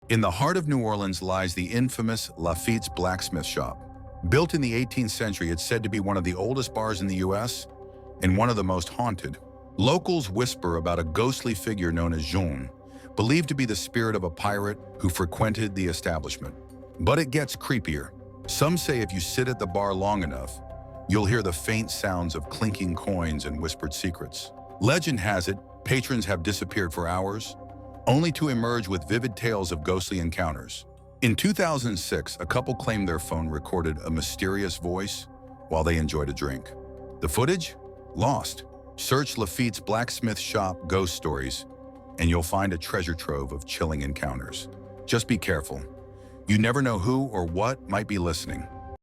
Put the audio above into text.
In the heart of New Orleans lies the infamous Lafitte's Blacksmith shop. Built in the 18th century, it's said to be one of the oldest bars in the U.S. and one of the most haunted. Locals whisper about a ghostly figure known as Jean, believed to be the spirit of a pirate who frequented the establishment. But it gets creepier. Some say if you sit at the bar long enough, you'll hear the faint sounds of clinking coins and whispered secrets. Legend has it, patrons have disappeared for hours, only to emerge with vivid tales of ghostly encounters. In 2006, a couple claimed their phone recorded a mysterious voice while they enjoyed a drink. The footage? Lost. Search Lafitte's Blacksmith shop ghost stories, and you'll find a treasure trove of chilling encounters. Just be careful. You never know who or what might be listening.